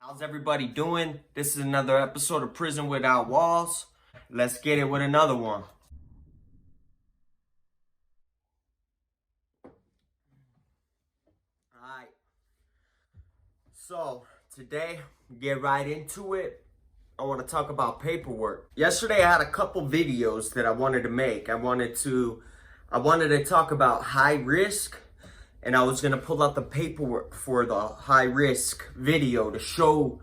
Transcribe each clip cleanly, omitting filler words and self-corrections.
How's everybody doing? This is another episode of Prison Without Walls. Let's get it with another one. Alright, so today, get right into it. I want to talk about paperwork. Yesterday I had a couple videos that I wanted to make. I wanted to talk about high risk, and I was going to pull out the paperwork for the high risk video to show,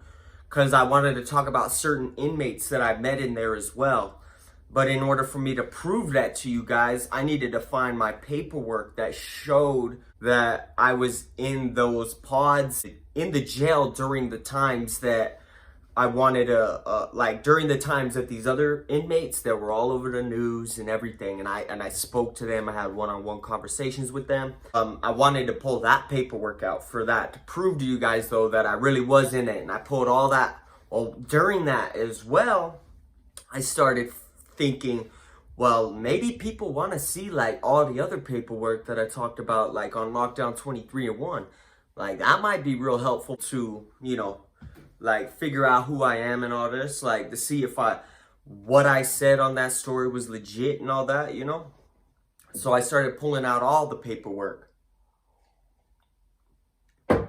because I wanted to talk about certain inmates that I met in there as well. But in order for me to prove that to you guys, I needed to find my paperwork that showed that I was in those pods in the jail during the times that I wanted to, during the times that these other inmates that were all over the news and everything, and I spoke to them. I had one-on-one conversations with them. I wanted to pull that paperwork out for that, to prove to you guys though that I really was in it, and I pulled all that. Well, during that as well, I started thinking, well, maybe people want to see like all the other paperwork that I talked about, like on Lockdown 23-1. Like that might be real helpful to, like figure out who I am and all this, like to see if what I said on that story was legit and all that, So I started pulling out all the paperwork,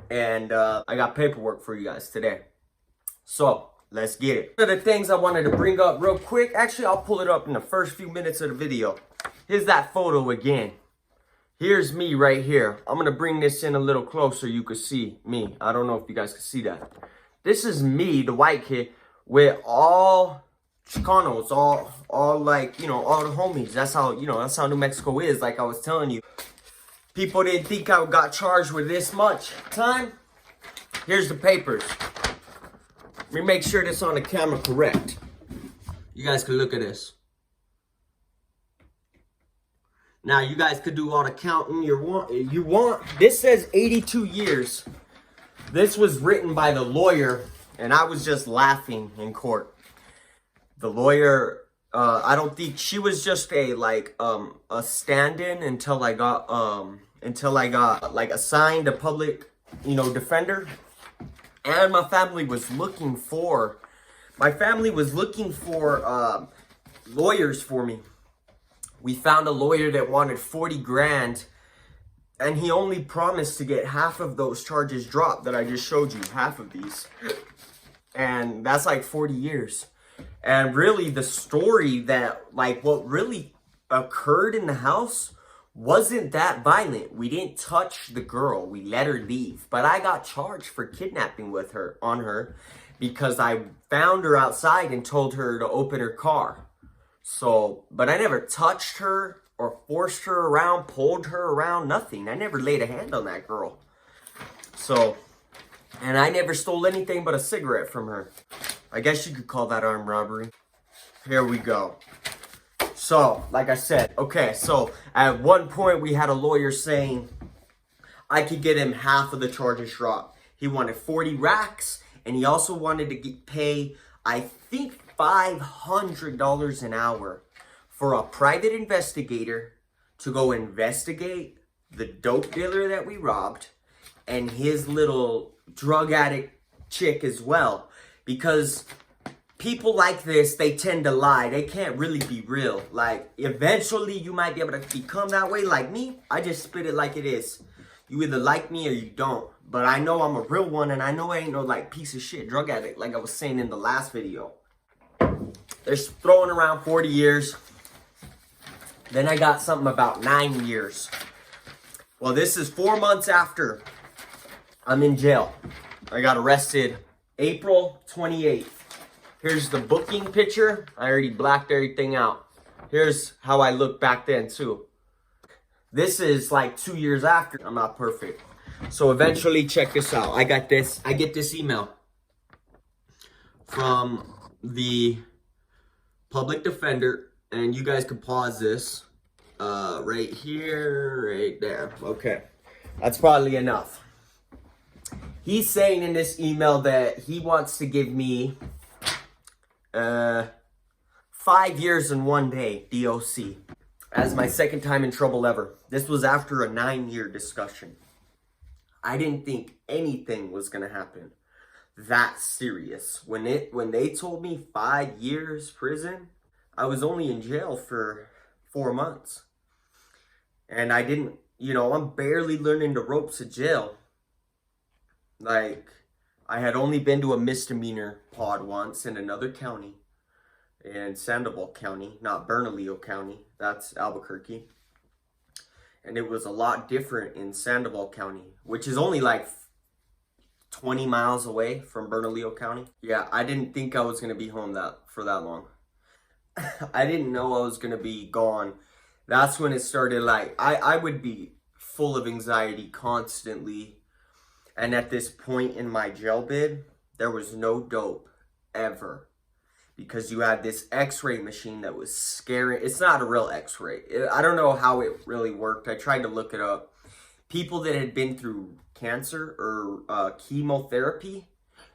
and I got paperwork for you guys today. So let's get it. One of the things I wanted to bring up real quick, actually I'll pull it up in the first few minutes of the video. Here's that photo again. Here's me right here. I'm gonna bring this in a little closer. You could see me. I don't know if you guys can see that. This is me, the white kid, with all Chicanos, all like, all the homies. That's how New Mexico is, like I was telling you. People didn't think I got charged with this much time. Here's the papers. Let me make sure this on the camera correct. You guys can look at this. Now, you guys could do all the counting you want. This says 82 years. This was written by the lawyer, and I was just laughing in court. The lawyer, I don't think she was just a stand-in until I got like assigned a public, defender. And my family was looking for lawyers for me. We found a lawyer that wanted 40 grand. And he only promised to get half of those charges dropped that I just showed you, half of these. And that's like 40 years. And really the story that, what really occurred in the house wasn't that violent. We didn't touch the girl. We let her leave. But I got charged for kidnapping on her because I found her outside and told her to open her car. So, but I never touched her or forced her around, pulled her around, nothing. I never laid a hand on that girl. So, and I never stole anything but a cigarette from her. I guess you could call that armed robbery. Here we go. So, like I said, okay, so at one point we had a lawyer saying I could get him half of the charges dropped. He wanted 40 racks, and he also wanted to pay, I think, $500 an hour for a private investigator to go investigate the dope dealer that we robbed and his little drug addict chick as well. Because people like this, they tend to lie. They can't really be real. Like, eventually you might be able to become that way. Like me, I just spit it like it is. You either like me or you don't. But I know I'm a real one, and I know I ain't no piece of shit drug addict like I was saying in the last video. They're throwing around 40 years. Then I got something about 9 years. Well, this is 4 months after I'm in jail. I got arrested April 28th. Here's the booking picture. I already blacked everything out. Here's how I looked back then too. This is like 2 years after. I'm not perfect. So eventually, check this out. I get this email from the public defender. And you guys can pause this right here, right there. Okay, that's probably enough. He's saying in this email that he wants to give me 5 years and 1 day DOC as my second time in trouble ever. This was after a 9-year discussion. I didn't think anything was going to happen. that serious. When they told me 5 years prison, I was only in jail for 4 months. And I didn't, I'm barely learning the ropes of jail. Like, I had only been to a misdemeanor pod once in another county, in Sandoval County, not Bernalillo County. That's Albuquerque. And it was a lot different in Sandoval County, which is only like 20 miles away from Bernalillo County. Yeah, I didn't think I was going to be home for that long. I didn't know I was going to be gone. That's when it started. Like, I would be full of anxiety constantly. And at this point in my jail bid, there was no dope ever. Because you had this x-ray machine that was scary. It's not a real x-ray. I don't know how it really worked. I tried to look it up. People that had been through cancer or chemotherapy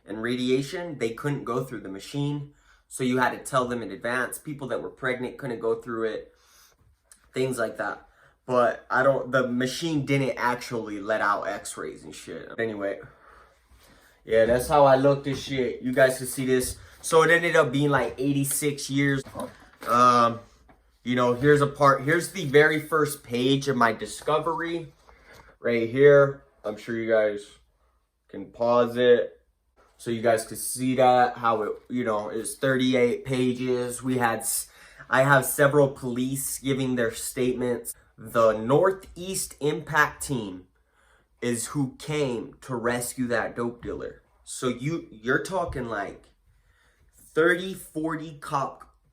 and radiation, they couldn't go through the machine. So you had to tell them in advance. People that were pregnant couldn't go through it. Things like that. But the machine didn't actually let out x-rays and shit. Anyway, yeah, that's how I looked at shit. You guys can see this. So it ended up being like 86 years. Here's the very first page of my discovery. Right here. I'm sure you guys can pause it. So you guys can see that, how it, is 38 pages. I have several police giving their statements. The Northeast Impact Team is who came to rescue that dope dealer. So you're talking like 30, 40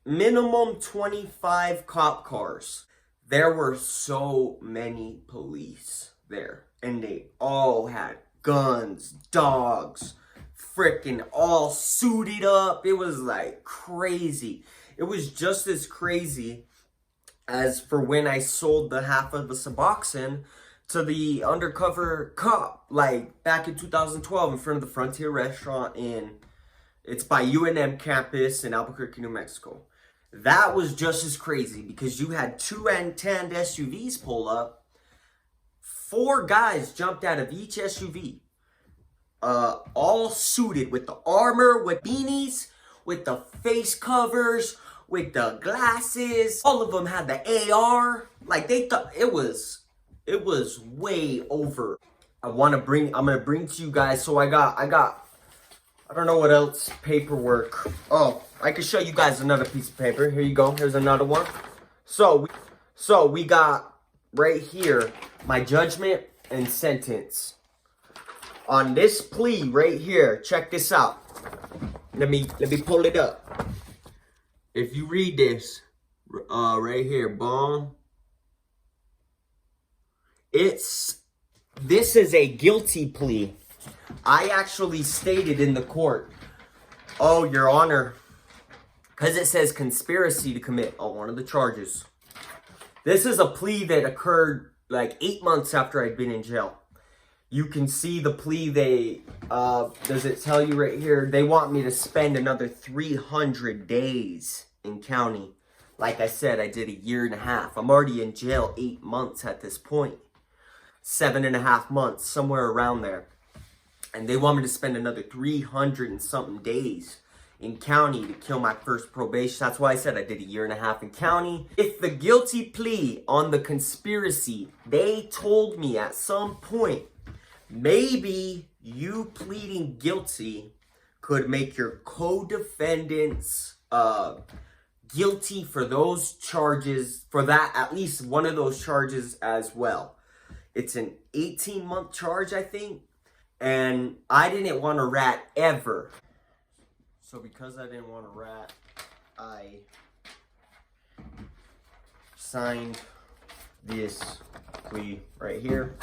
minimum 25 cop cars. There were so many police there, and they all had guns, dogs, freaking all suited up. It was like crazy. It was just as crazy as for when I sold the half of the Suboxone to the undercover cop, like back in 2012 in front of the Frontier Restaurant it's by UNM campus in Albuquerque, New Mexico. That was just as crazy because you had 2 tanned SUVs pull up. 4 guys jumped out of each SUV. All suited with the armor, with beanies, with the face covers, with the glasses. All of them had the AR. Like, they thought it was way over. I'm gonna bring to you guys. So I got I don't know what else paperwork. Oh, I can show you guys another piece of paper. Here you go. Here's another one. So we got right here my judgment and sentence on this plea right here. Check this out. Let me pull it up. If you read this right here, boom. This is a guilty plea. I actually stated in the court, oh, Your Honor, because it says conspiracy to commit on one of the charges. This is a plea that occurred like 8 months after I'd been in jail. You can see the plea. Does it tell you right here? They want me to spend another 300 days in county. Like I said, I did 1.5 years. I'm already in jail 8 months at this point. 7.5 months, somewhere around there. And they want me to spend another 300 and something days in county to kill my first probation. That's why I said I did 1.5 years in county. If the guilty plea on the conspiracy, they told me at some point, maybe you pleading guilty could make your co-defendants guilty for those charges, for that, at least one of those charges as well. It's an 18-month charge, I think. And I didn't want to rat ever. So because I didn't want to rat, I signed this plea right here.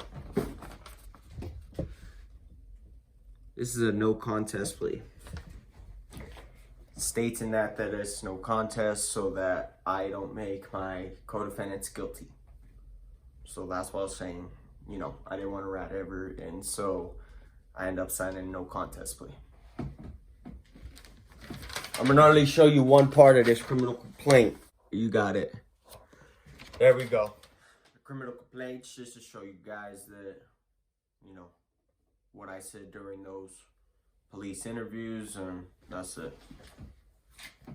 This is a no contest plea. States in that it's no contest so that I don't make my co-defendants guilty. So that's what I was saying. I didn't want to rat ever, and so I end up signing no contest plea. I'm gonna only show you one part of this criminal complaint. You got it. There we go. The criminal complaint, just to show you guys that, what I said during those police interviews, and that's it.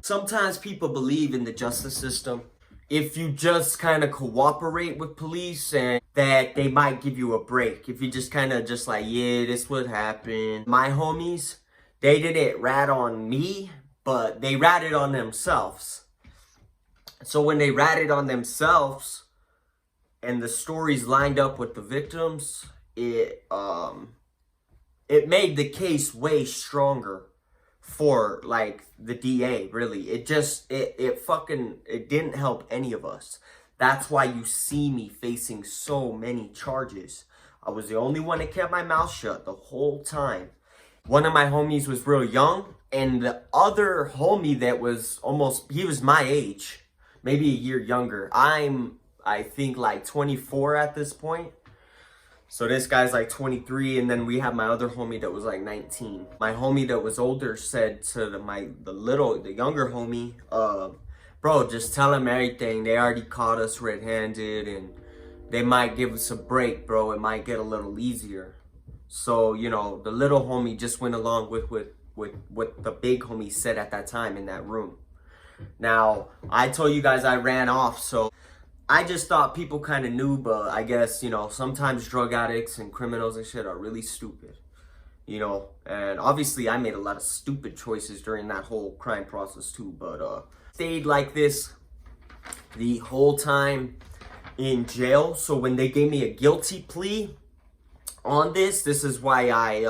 Sometimes people believe in the justice system. If you just kind of cooperate with police, and that they might give you a break. If you just kind of just like, yeah, this would happen. My homies, they didn't rat on me, but they ratted on themselves. So when they ratted on themselves and the stories lined up with the victims, it made the case way stronger for like the DA. Really, it didn't help any of us. That's why you see me facing so many charges. I was the only one that kept my mouth shut the whole time. One of my homies was real young, and the other homie that was he was my age, maybe a year younger. I think like 24 at this point. So this guy's like 23, and then we have my other homie that was like 19. My homie that was older said to the younger homie, bro, just tell him everything. They already caught us red-handed, and they might give us a break, bro. It might get a little easier. So, you know, the little homie just went along with what the big homie said at that time in that room. Now, I told you guys I ran off, so I just thought people kind of knew, but I guess, you know, sometimes drug addicts and criminals and shit are really stupid, you know, and obviously I made a lot of stupid choices during that whole crime process too, but stayed like this the whole time in jail. So when they gave me a guilty plea on this is why I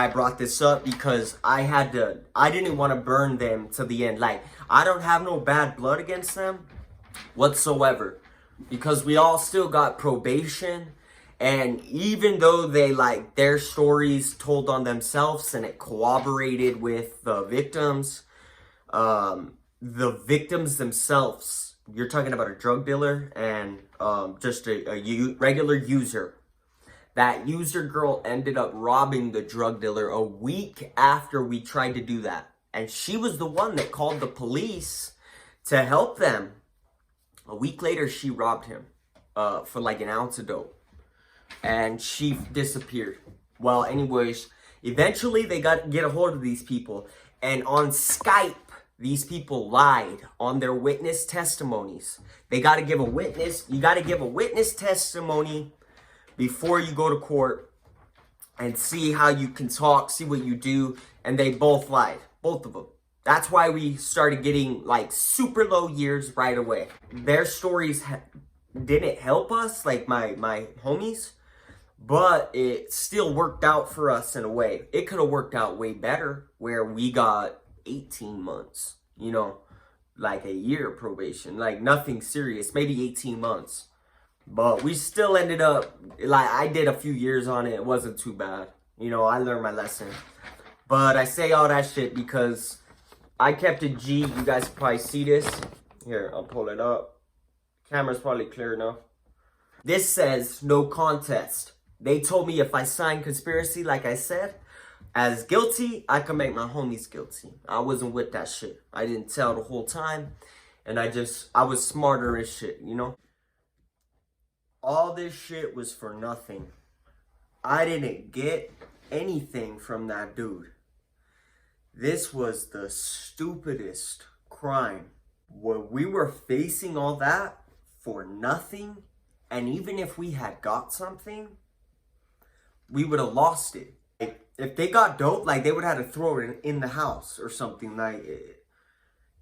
brought this up, because I didn't want to burn them to the end. Like, I don't have no bad blood against them whatsoever, because we all still got probation. And even though they like their stories told on themselves and it corroborated with the victims themselves, you're talking about a drug dealer and just a regular user. That user girl ended up robbing the drug dealer a week after we tried to do that. And she was the one that called the police to help them. A week later, she robbed him for like an ounce of dope. And she disappeared. Well, anyways, eventually they get a hold of these people. And on Skype, these people lied on their witness testimonies. They got to give a witness. You got to give a witness testimony before you go to court and see how you can talk, see what you do. And they both lied, both of them. That's why we started getting like super low years right away. Their stories didn't help us, like my homies, but it still worked out for us in a way. It could have worked out way better, where we got 18 months, you know, like a year probation, like nothing serious, maybe 18 months. But we still ended up, like, I did a few years on it. It wasn't too bad. You know, I learned my lesson. But I say all that shit because I kept it G. You guys can probably see this. Here, I'll pull it up. Camera's probably clear enough. This says no contest. They told me if I signed conspiracy, like I said, as guilty, I could make my homies guilty. I wasn't with that shit. I didn't tell the whole time. And I was smarter as shit, you know? All this shit was for nothing. I didn't get anything from that dude. This was the stupidest crime. When we were facing all that for nothing, and even if we had got something, we would have lost it. If they got dope, like, they would have to throw it in the house or something, like,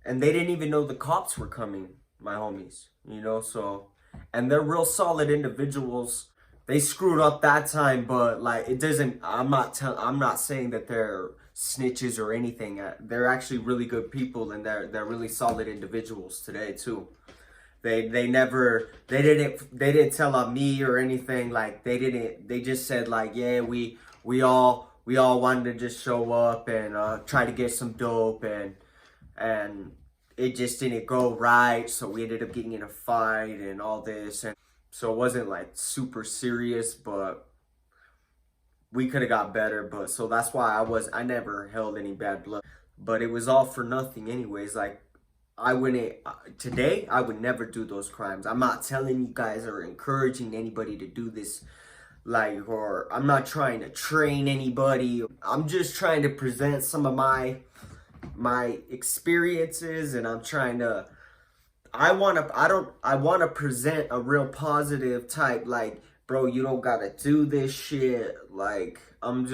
and they didn't even know the cops were coming, my homies, you know, so. And they're real solid individuals. They screwed up that time, but like, it doesn't, I'm not saying that they're snitches or anything. They're actually really good people, and they're really solid individuals today too. They didn't tell on me or anything. Like, they just said like, yeah, we all wanted to just show up and try to get some dope, and it just didn't go right, so we ended up getting in a fight and all this. And so it wasn't like super serious, but we could have got better. But so that's why I never held any bad blood. But it was all for nothing anyways. Like, today I would never do those crimes. I'm not telling you guys or encouraging anybody to do this like, or I'm not trying to train anybody. I'm just trying to present some of my experiences, and I'm trying to, I want to present a real positive type, like, bro, you don't gotta do this shit. Like, I'm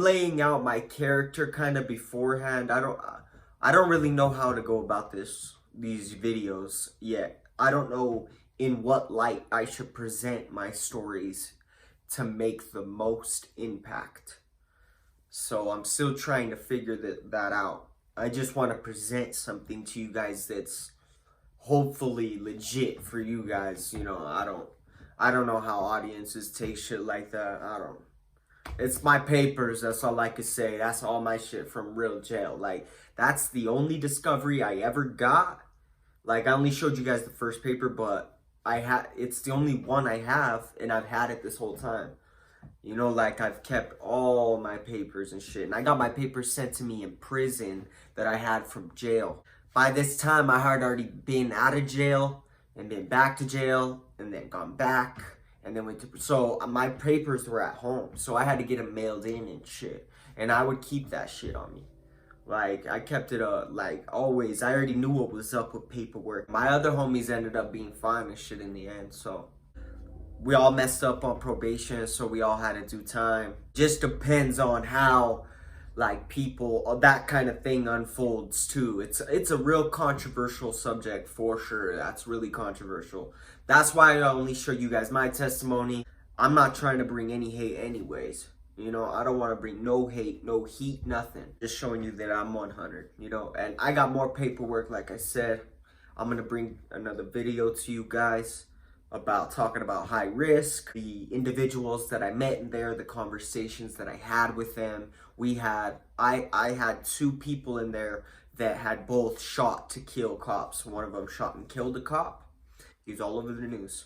laying out my character kind of beforehand. I don't really know how to go about these videos yet. I don't know in what light I should present my stories to make the most impact. So I'm still trying to figure that out. I just want to present something to you guys that's hopefully legit for you guys. You know, I don't know how audiences take shit like that. It's my papers, that's all I could say. That's all my shit from real jail. Like, that's the only discovery I ever got. Like, I only showed you guys the first paper, but it's the only one I have, and I've had it this whole time. You know, like, I've kept all my papers and shit. And I got my papers sent to me in prison that I had from jail. By this time, I had already been out of jail and been back to jail and then gone back and then went to... So my papers were at home. So I had to get them mailed in and shit. And I would keep that shit on me. Like, I kept it, like, always. I already knew what was up with paperwork. My other homies ended up being fine and shit in the end, so... We all messed up on probation, so we all had to do time. Just depends on how, like, people, that kind of thing unfolds, too. It's a real controversial subject, for sure. That's really controversial. That's why I only show you guys my testimony. I'm not trying to bring any hate anyways. You know, I don't want to bring no hate, no heat, nothing. Just showing you that I'm 100, you know. And I got more paperwork, like I said. I'm going to bring another video to you guys about talking about high risk, the individuals that I met in there, the conversations that I had with them. I had 2 people in there that had both shot to kill cops. One of them shot and killed a cop. He's all over the news.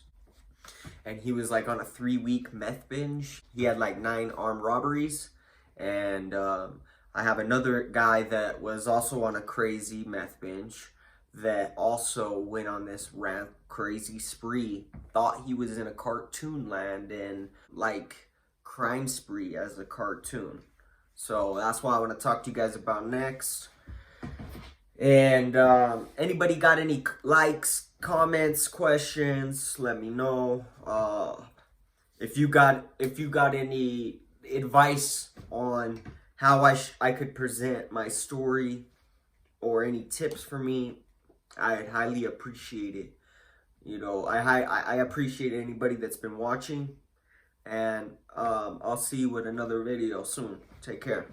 And he was like on a 3-week meth binge. He had like 9 armed robberies. And I have another guy that was also on a crazy meth binge that also went on this crazy spree, thought he was in a cartoon land and like crime spree as a cartoon. So that's what I want to talk to you guys about next. And anybody got any likes, comments, questions, let me know. If you got any advice on how I could present my story or any tips for me, I'd highly appreciate it. You know, I appreciate anybody that's been watching. And I'll see you with another video soon. Take care.